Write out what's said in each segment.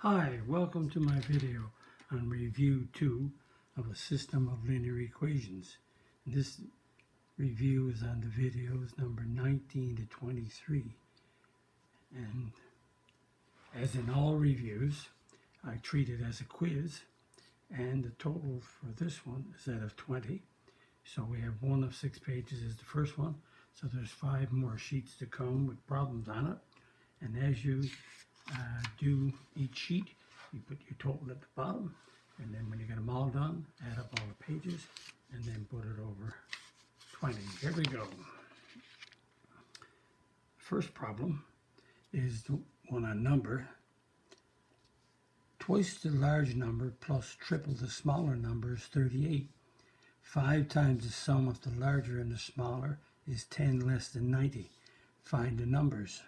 Hi, welcome to my video on review 2 of a system of linear equations. This review is on the videos number 19 to 23. And as in all reviews, I treat it as a quiz, and the total for this one is that of 20. So we have one of 6 pages is the first one, so there's 5 more sheets to come with problems on it. And as you do each sheet, you put your total at the bottom, and then when you get them all done, add up all the pages, and then put it over 20. Here we go. First problem is the one on number. Twice the large number plus triple the smaller number is 38. 5 times the sum of the larger and the smaller is 10 less than 90. Find the numbers.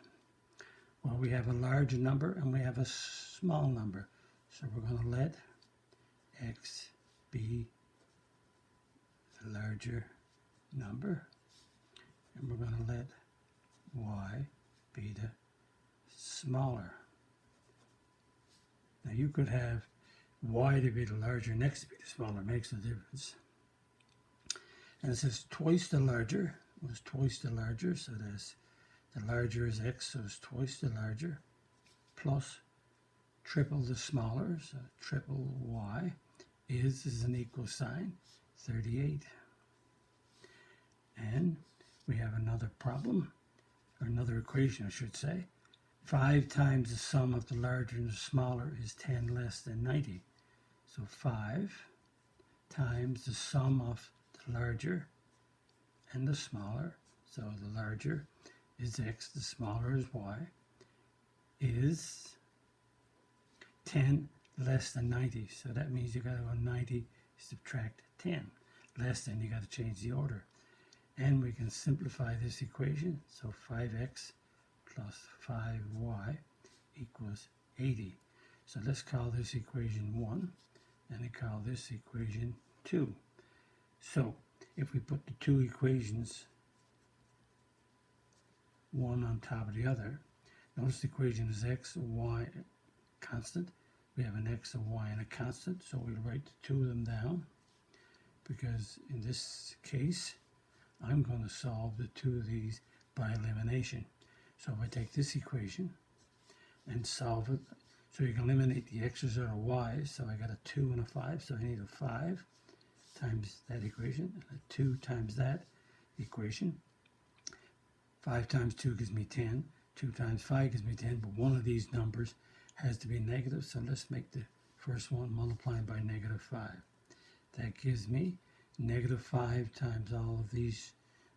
Well, we have a large number and we have a small number. So we're going to let x be the larger number, and we're going to let y be the smaller. Now you could have y to be the larger and x to be the smaller. It makes no difference. And it says twice the larger was twice the larger, so that's the larger is x, so it's twice the larger, plus triple the smaller, so triple y is an equal sign, 38. And we have another problem, or another equation I should say. 5 times the sum of the larger and the smaller is 10 less than 90. So 5 times the sum of the larger and the smaller, so the larger is x, the smaller is y, is 10 less than 90. So that means you got to go 90, subtract 10. Less than, you got to change the order. And we can simplify this equation. So 5x plus 5y equals 80. So let's call this equation 1, and I call this equation 2. So if we put the two equations one on top of the other, notice the equation is x, y, constant. We have an x, a y, and a constant, so we'll write the two of them down, because in this case I'm going to solve the two of these by elimination. So if I take this equation and solve it, so you can eliminate the x's or the y's, so I got a 2 and a 5, so I need a 5 times that equation, and a 2 times that equation. 5 times 2 gives me 10, 2 times 5 gives me 10, but one of these numbers has to be negative, so let's make the first one multiplying by negative 5. That gives me negative 5 times all of these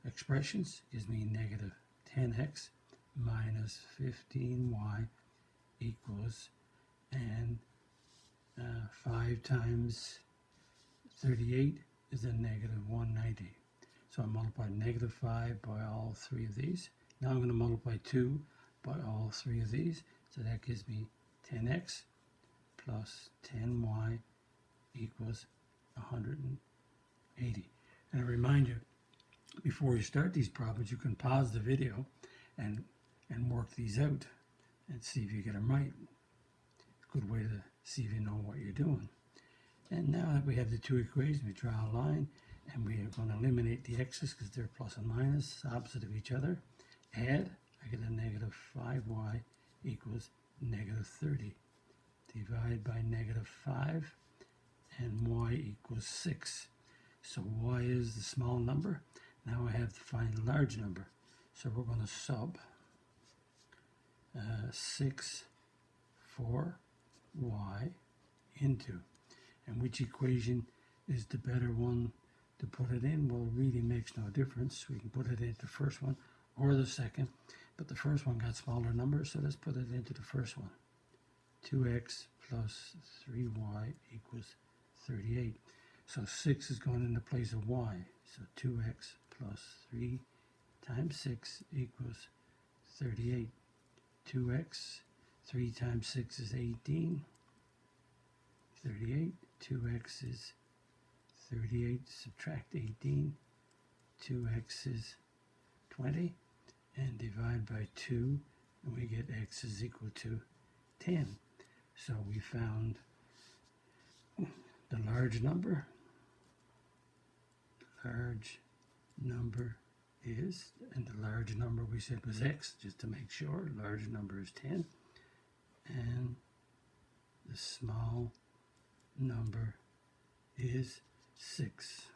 expressions, gives me negative 10x minus 15y equals, and 5 times 38 is a negative 190. So I multiply negative 5 by all 3 of these. Now I'm going to multiply 2 by all 3 of these. So that gives me 10x plus 10y equals 180. And I remind you, before you start these problems, you can pause the video and work these out and see if you get them right. Good way to see if you know what you're doing. And now that we have the two equations, we draw a line, and we are going to eliminate the x's because they're plus and minus, opposite of each other. Add, I get a negative 5y equals negative 30. Divide by negative 5, and y equals 6. So y is the small number. Now I have to find the large number. So we're going to sub 6 for y into. And which equation is the better one to put it in? Well, it really makes no difference. We can put it into the first one or the second, but the first one got smaller numbers, so let's put it into the first one. 2x plus 3y equals 38. So 6 is going in the place of y. So 2x plus 3 times 6 equals 38. 2x, 3 times 6 is 18. 38. 2x is 38, subtract 18, 2x is 20, and divide by 2, and we get x is equal to 10. So we found the large number. Large number is, and the large number we said was x, just to make sure. Large number is 10. And the small number is 6.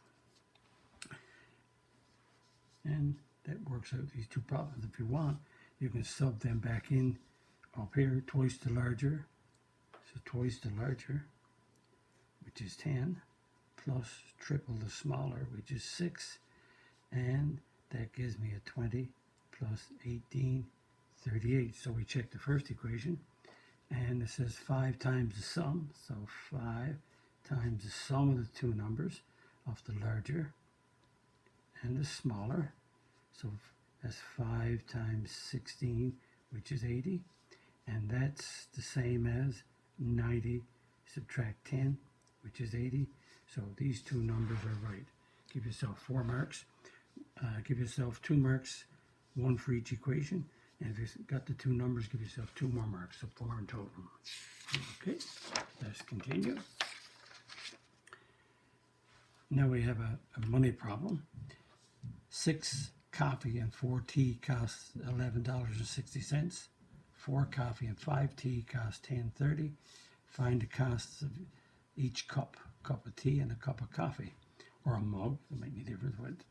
And that works out these two problems. If you want, you can sub them back in up here, twice the larger. So twice the larger, which is 10, plus triple the smaller, which is 6. And that gives me a 20 plus 18, 38. So we check the first equation. And it says 5 times the sum. So 5 times the sum of the two numbers of the larger and the smaller. So that's 5 times 16, which is 80. And that's the same as 90 subtract 10, which is 80. So these two numbers are right. Give yourself 4 marks. Give yourself 2 marks, 1 for each equation. And if you've got the two numbers, give yourself 2 more marks, so 4 in total. Okay, let's continue. Now we have a money problem. 6 coffee and 4 tea costs $11.60. 4 coffee and 5 tea cost $10.30. Find the costs of each cup of tea and a cup of coffee, or a mug. It make any difference what.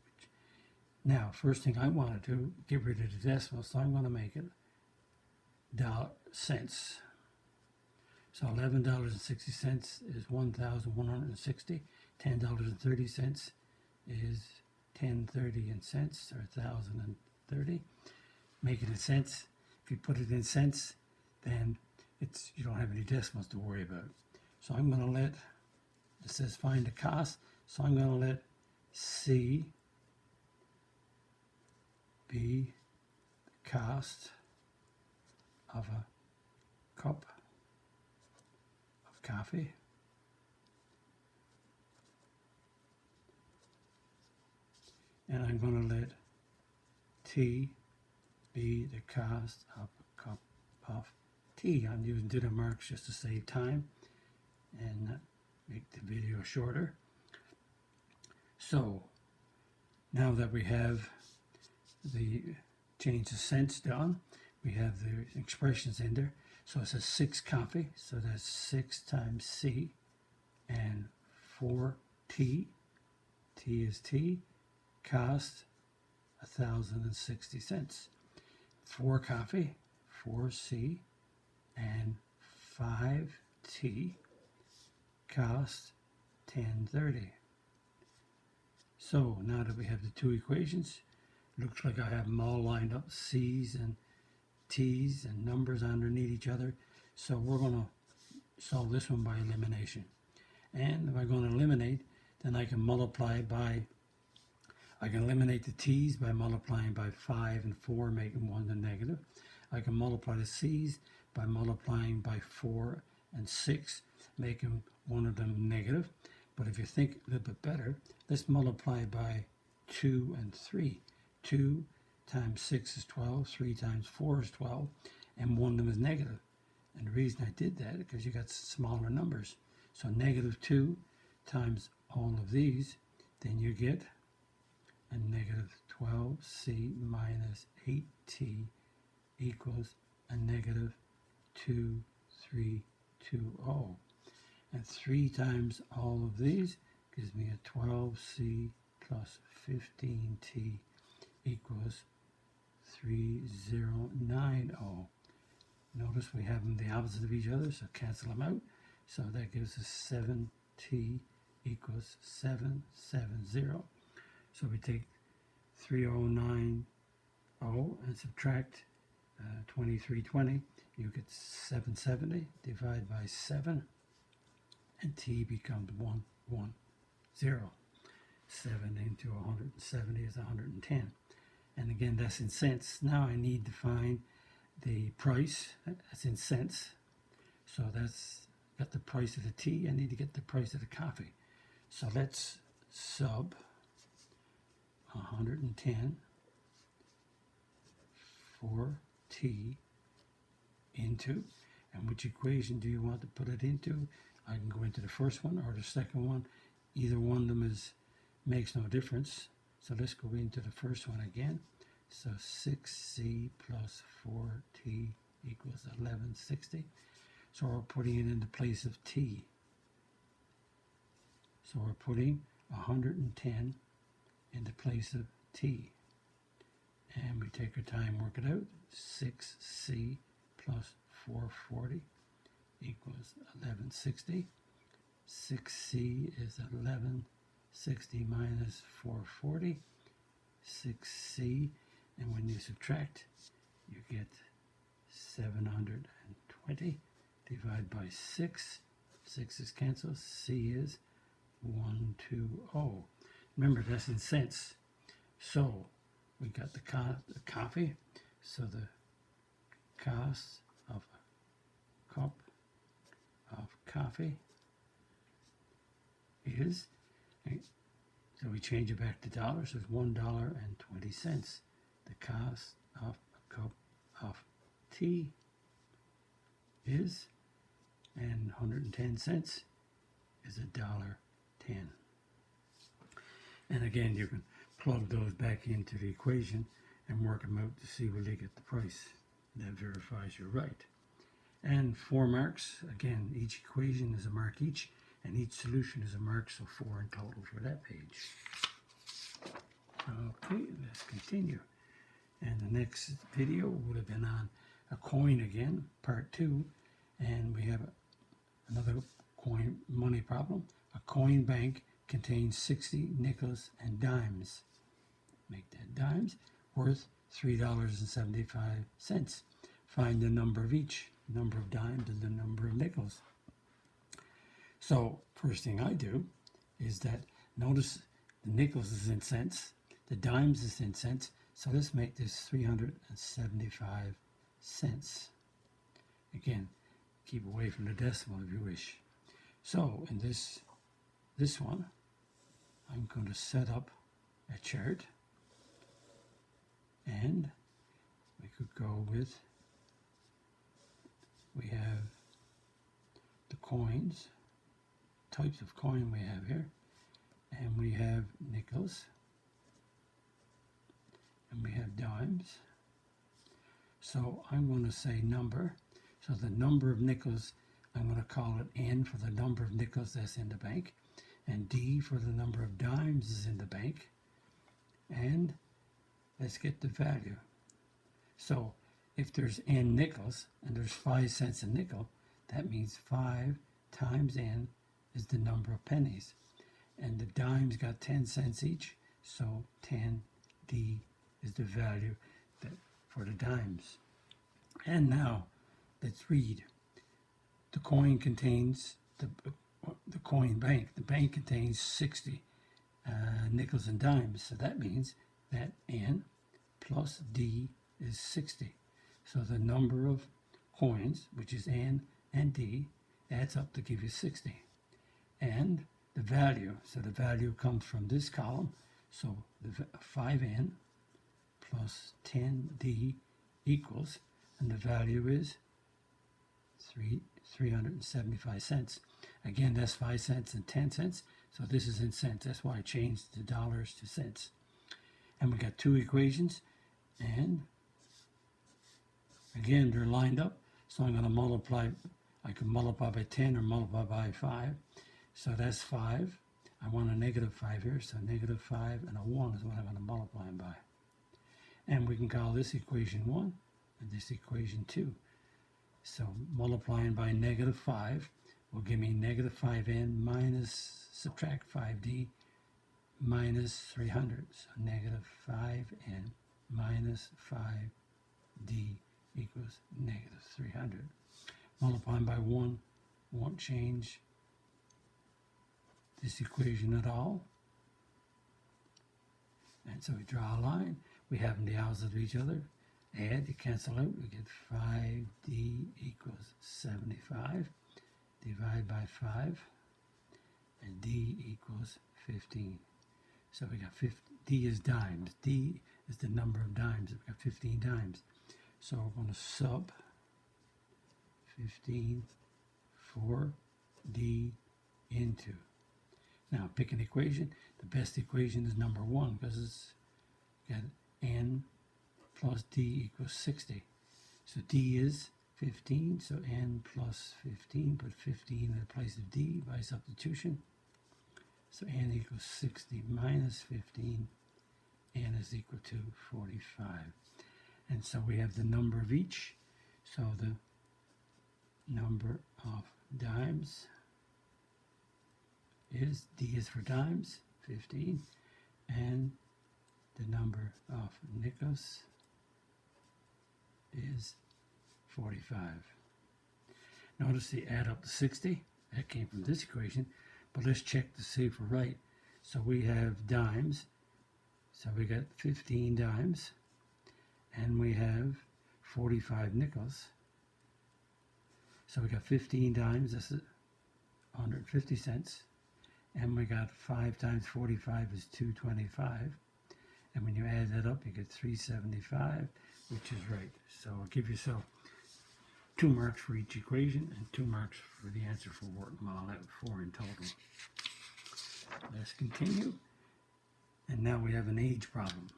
Now, first thing I want to do, get rid of the decimal, so I'm going to make it cents. So $11.60 is 1,160. $10.30 is 10.30 in cents, or 1,030. Make it in cents. If you put it in cents, then you don't have any decimals to worry about. So I'm going to let, it says find the cost, so I'm going to let C be the cost of a cup of coffee. And I'm going to let T be the cost of a cup of tea. I'm using ditto marks just to save time and make the video shorter. So now that we have the change the cents done, we have the expressions in there. So it says 6 coffee, so that's 6 times C, and 4 T. T is T, cost 1,060 cents. 4 coffee, 4 C, and 5 T cost 10.30. So now that we have the two equations, looks like I have them all lined up, C's and T's and numbers underneath each other. So we're going to solve this one by elimination. And if I'm going to eliminate, then I can multiply by, I can eliminate the T's by multiplying by 5 and 4, making one the negative. I can multiply the C's by multiplying by 4 and 6, making one of them negative. But if you think a little bit better, let's multiply by 2 and 3. 2 times 6 is 12, 3 times 4 is 12, and one of them is negative. And the reason I did that is because you got smaller numbers. So negative 2 times all of these, then you get a negative 12c minus 8t equals a negative 2320. And 3 times all of these gives me a 12c plus 15t equals 3090. Notice we have them the opposite of each other, so cancel them out. So that gives us 7t equals 770. So we take 3090 and subtract 2320. You get 770 divided by 7, and t becomes 110. 7 into 170 is 110. And again, that's in cents. Now I need to find the price. That's in cents. So that's got the price of the tea. I need to get the price of the coffee. So let's sub 110 for tea into, And which equation do you want to put it into? I can go into the first one or the second one. Either one of them makes no difference. So let's go into the first one again. So 6c plus 4t equals 1160. So we're putting it in the place of t. So we're putting 110 in the place of t. And we take our time, work it out. 6c plus 440 equals 1160. 6c is 1160 minus 440. 6c, and when you subtract, you get 720. Divide by 6. 6 is cancelled. C is 120. Remember, that's in cents. So we got the coffee. So the cost of a cup of coffee is, so we change it back to dollars, so it's $1.20. The cost of a cup of tea is, and 110 cents is $1.10. And again, you can plug those back into the equation and work them out to see where they get the price. That verifies you're right. And 4 marks, again, each equation is a mark each, and each solution is a mark, so 4 in total for that page. Okay, let's continue. And the next video would have been on a coin again, part 2, and we have another coin money problem. A coin bank contains 60 nickels and dimes. Make that dimes worth $3.75. Find the number of each, number of dimes and the number of nickels. So first thing I do is that notice the nickels is in cents, the dimes is in cents, so let's make this 375 cents. Again, keep away from the decimal if you wish. So in this one, I'm going to set up a chart, and we could go with, we have the coins, types of coin we have here, and we have nickels, and we have dimes. So I'm going to say number. So the number of nickels, I'm going to call it N for the number of nickels that's in the bank, and D for the number of dimes is in the bank. And let's get the value. So if there's N nickels and there's 5 cents a nickel, that means 5 times N is the number of pennies. And the dimes got 10 cents each, so 10D is the value for the dimes. And now let's read. The coin contains, the coin bank, the bank contains 60 nickels and dimes. So that means that N plus D is 60. So the number of coins, which is N and D, adds up to give you 60. And the value, so the value comes from this column. So the 5N plus 10D equals, and the value is 375 cents. Again, that's 5 cents and 10 cents. So this is in cents. That's why I changed the dollars to cents. And we got 2 equations, and again, they're lined up. So I'm going to multiply. I can multiply by 10 or multiply by 5. So that's 5. I want a negative 5 here. So negative 5 and a 1 is what I'm going to multiply them by. And we can call this equation 1 and this equation 2. So multiplying by negative 5 will give me negative 5N minus, subtract 5D, minus 300. So negative 5N minus 5D equals negative 300. Multiplying by 1 won't change this equation at all. And so we draw a line. We have them the opposite of each other. Add, you cancel out, we get 5D equals 75. Divide by 5, and D equals 15. So we got D is dimes. D is the number of dimes. We got 15 dimes. So we're going to sub 15 4d into. Now pick an equation. The best equation is number 1 because it's got n plus d equals 60. So d is 15, so n plus 15, put 15 in the place of d by substitution. So n equals 60 minus 15, n is equal to 45. And so we have the number of each. So the number of dimes is, D is for dimes, 15, and the number of nickels is 45. Notice the add up to 60. That came from this equation, but let's check to see if we're right. So we have dimes, so we got 15 dimes, and we have 45 nickels. So we got 15 dimes, this is 150 cents, and we got 5 times 45 is 225, and when you add that up you get 375, which is right. So give yourself 2 marks for each equation and 2 marks for the answer for working all out, 4 in total. Let's continue. And now we have an age problem.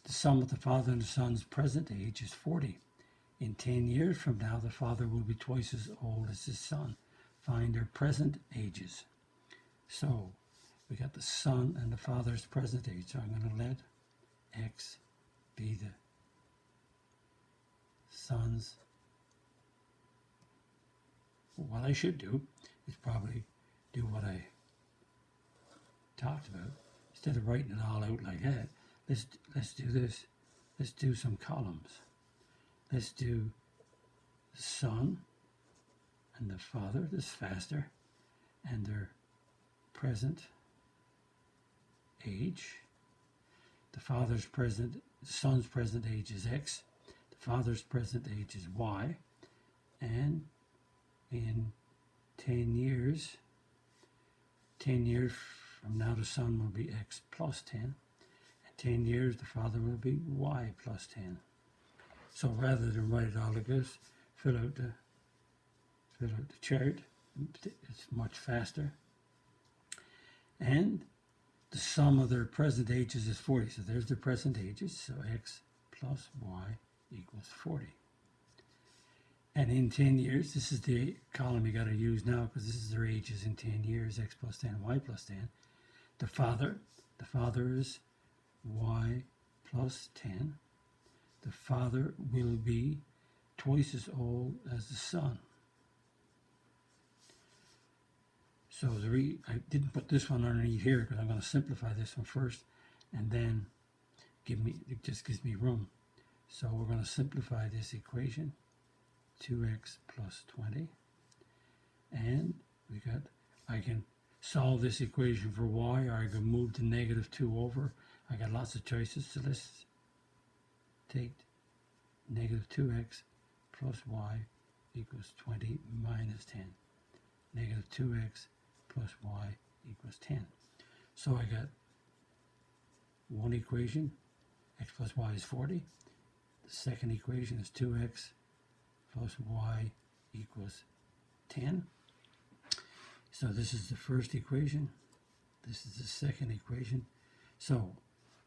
The sum of the father and the son's present age is 40. In 10 years from now, the father will be twice as old as his son. Find their present ages. So we got the son and the father's present age. So I'm going to let X be the son's. What I should do is probably do what I talked about. Instead of writing it all out like that, let's do this. Let's do some columns. Let's do the son and the father, this is faster, and their present age. The son's present age is X. The father's present age is Y. And in 10 years from now, the son will be X plus 10. In 10 years, the father will be Y plus 10. So rather than write it all like this, fill out the chart. It's much faster. And the sum of their present ages is 40. So there's their present ages. So X plus Y equals 40. And in 10 years, this is the column you got to use now because this is their ages in 10 years, X plus 10, Y plus 10. The father is Y plus 10. The father will be twice as old as the son. So I didn't put this one underneath here because I'm going to simplify this one first, and then it just gives me room. So we're going to simplify this equation, 2x plus 20, and I can solve this equation for y, or I can move the negative 2 over. I got lots of choices, so let's take negative 2x plus y equals 20 minus 10. Negative 2x plus y equals 10. So I got one equation, x plus y is 40. The second equation is 2x plus y equals 10. So this is the first equation. This is the second equation. So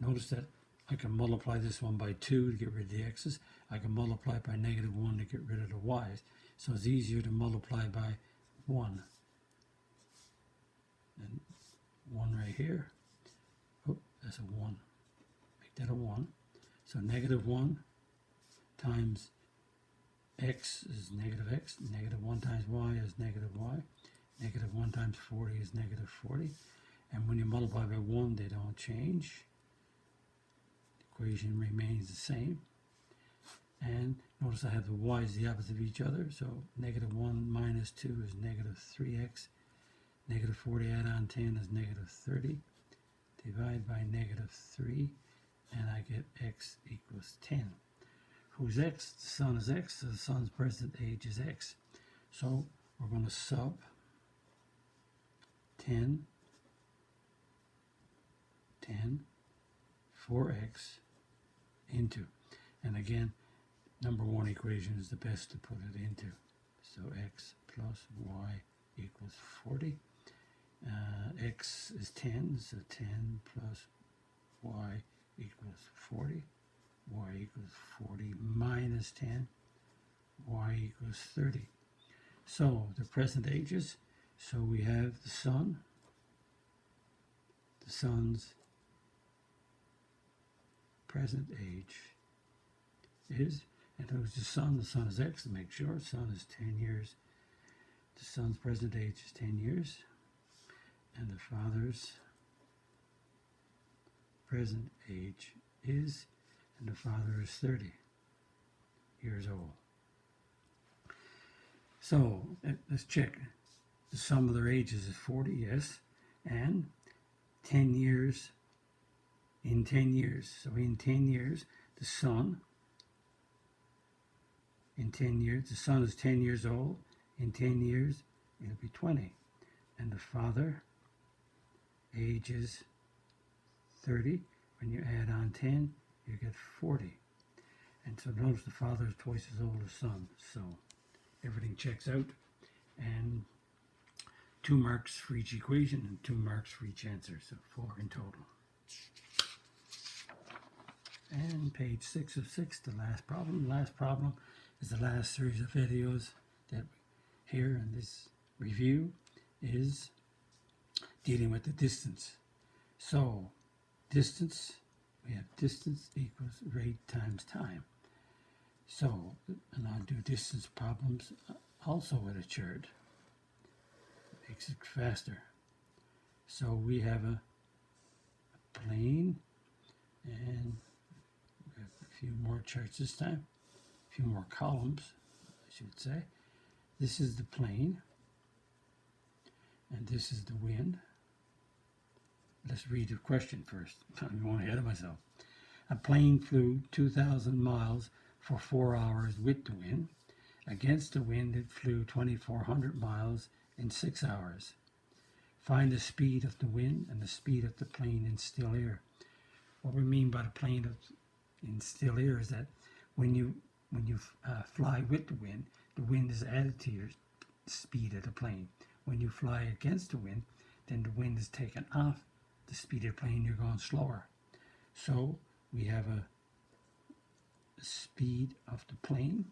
notice that I can multiply this one by 2 to get rid of the x's. I can multiply it by negative 1 to get rid of the y's. So it's easier to multiply by 1. And 1 right here. Oh, that's a 1. Make that a 1. So negative 1 times x is negative x. Negative 1 times y is negative y. Negative 1 times 40 is negative 40. And when you multiply by 1, they don't change. The equation remains the same. And notice I have the y's the opposite of each other. So negative 1 minus 2 is negative 3x. Negative 40 add on 10 is negative 30. Divide by negative 3, and I get x equals 10. Who's x? The son is x, so the son's present age is x. So we're going to sub 10, 4x into, and again, number one equation is the best to put it into. So x plus y equals 40. X is 10, so 10 plus y equals 40. Y equals 40 minus 10. Y equals 30. So the present ages, so we have the sun. The sun's present age is, and who's the sun? The sun is x, to make sure. The sun is 10 years. The sun's present age is 10 years. And the father's present age is, and the father is 30 years old. So let's check. The sum of their ages is 40, yes, and 10 years, in 10 years. So in 10 years, the son, in 10 years, the son is 10 years old. In 10 years, it'll be 20. And the father, age is 30. When you add on 10, you get 40. And so notice the father is twice as old as the son. So everything checks out. And 2 marks for each equation and 2 marks for each answer. So 4 in total. And page 6 of 6, the last problem. The last problem is the last series of videos that here in this review is dealing with the distance. So distance, we have distance equals rate times time. So, and I'll do distance problems also with a chart. It makes it faster. So we have a plane, and we have a few more charts this time, a few more columns, I should say. This is the plane, and this is the wind. Let's read the question first. I'm going ahead of myself. A plane flew 2,000 miles for 4 hours with the wind. Against the wind, it flew 2,400 miles in 6 hours. Find the speed of the wind and the speed of the plane in still air. What we mean by the plane in still air is that when you fly with the wind is added to your speed of the plane. When you fly against the wind, then the wind is taken off the speed of the plane, you're going slower. So we have a speed of the plane.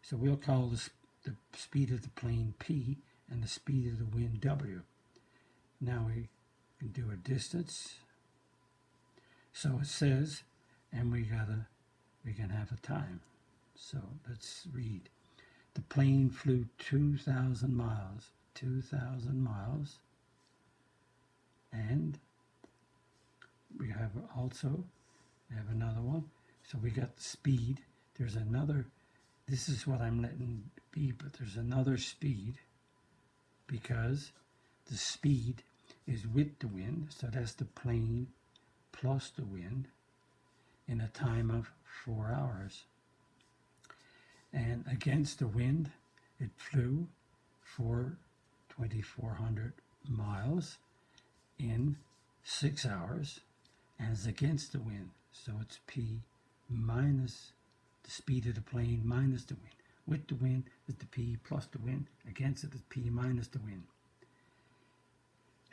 So we'll call the speed of the plane P and the speed of the wind W. Now we can do a distance. So it says, and we can have a time. So let's read. The plane flew 2,000 miles. 2,000 miles. And we have another one. So we got the speed. There's another, this is what I'm letting be, but there's another speed because the speed is with the wind. So that's the plane plus the wind in a time of 4 hours. And against the wind, it flew for 2,400 miles in 6 hours, and it's against the wind. So it's P minus the speed of the plane minus the wind. With the wind is the P plus the wind. Against it is P minus the wind.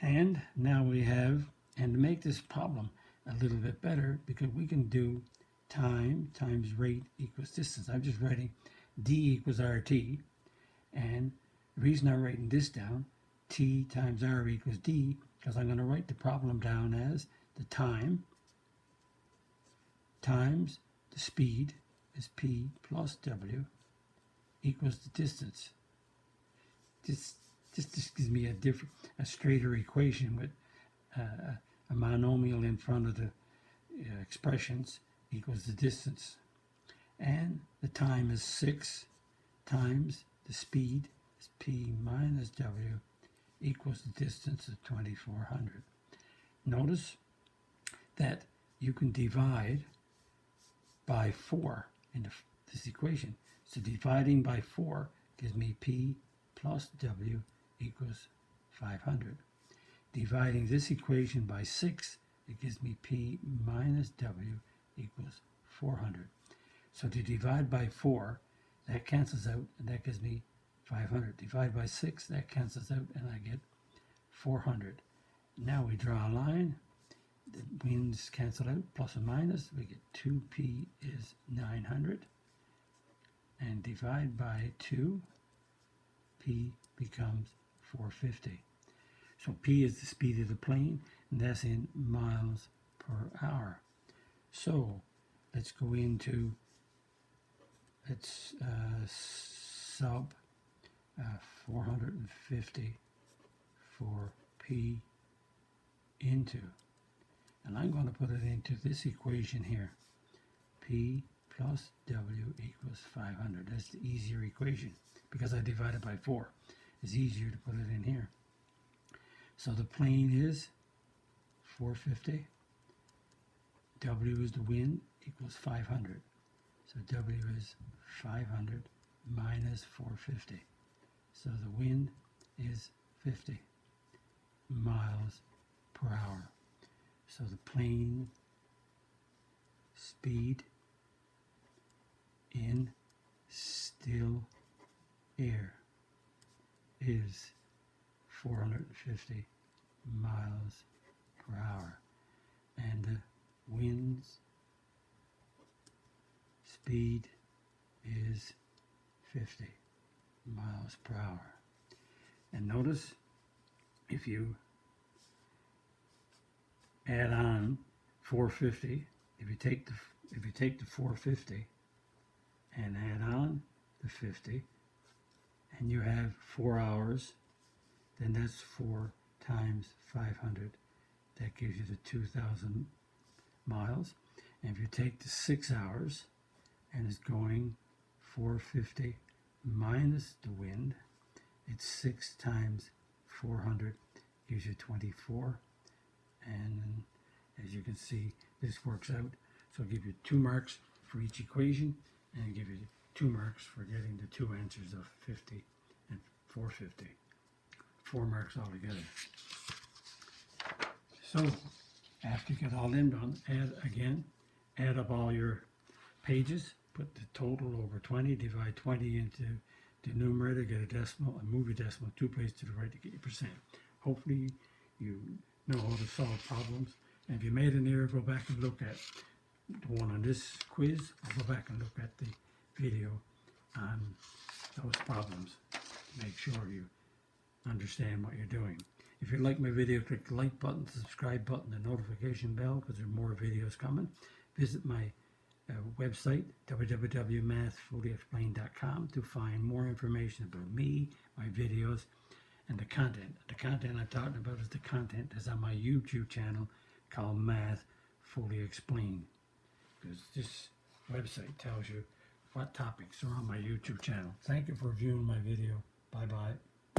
And now we have, and to make this problem a little bit better, because we can do time times rate equals distance. I'm just writing D equals RT, and the reason I'm writing this down, T times R equals D, because I'm going to write the problem down as the time times the speed is P plus W equals the distance. This gives me a straighter equation with a monomial in front of the expressions equals the distance. And the time is 6 times the speed is P minus W equals the distance of 2,400. Notice that you can divide by 4 in this equation. So dividing by 4 gives me P plus W equals 500. Dividing this equation by 6, it gives me P minus W equals 400. So to divide by 4, that cancels out, and that gives me 500. Divide by 6, that cancels out, and I get 400. Now we draw a line. The winds cancel out, plus and minus. We get 2p is 900. And divide by 2, p becomes 450. So p is the speed of the plane, and that's in miles per hour. So let's go into, let's sub 450 for p into, and I'm going to put it into this equation here. P plus W equals 500. That's the easier equation because I divided by 4. It's easier to put it in here. So the plane is 450. W is the wind equals 500. So W is 500 minus 450. So the wind is 50 miles per hour. So the plane speed in still air is 450 miles per hour, and the wind's speed is 50 miles per hour. And notice, if you add on 450, if you take the 450 and add on the 50, and you have 4 hours, then that's 4 times 500. That gives you the 2,000 miles. And if you take the 6 hours and it's going 450 minus the wind, it's 6 times 400, gives you 24. And as you can see, this works out. So I'll give you 2 marks for each equation, and I'll give you 2 marks for getting the 2 answers of 50 and 450. 4 marks altogether. So after you get all them done, add up all your pages, put the total over 20, divide 20 into the numerator, get a decimal, and move your decimal 2 places to the right to get your percent. Hopefully you know how to solve problems. And if you made an error, go back and look at the one on this quiz, or go back and look at the video on those problems. Make sure you understand what you're doing. If you like my video, click the like button, the subscribe button, the notification bell, because there are more videos coming. Visit my website, www.mathfullyexplained.com, to find more information about me, my videos, and the content. The content I'm talking about is the content that's on my YouTube channel called Math Fully Explained, because this website tells you what topics are on my YouTube channel. Thank you for viewing my video. Bye-bye.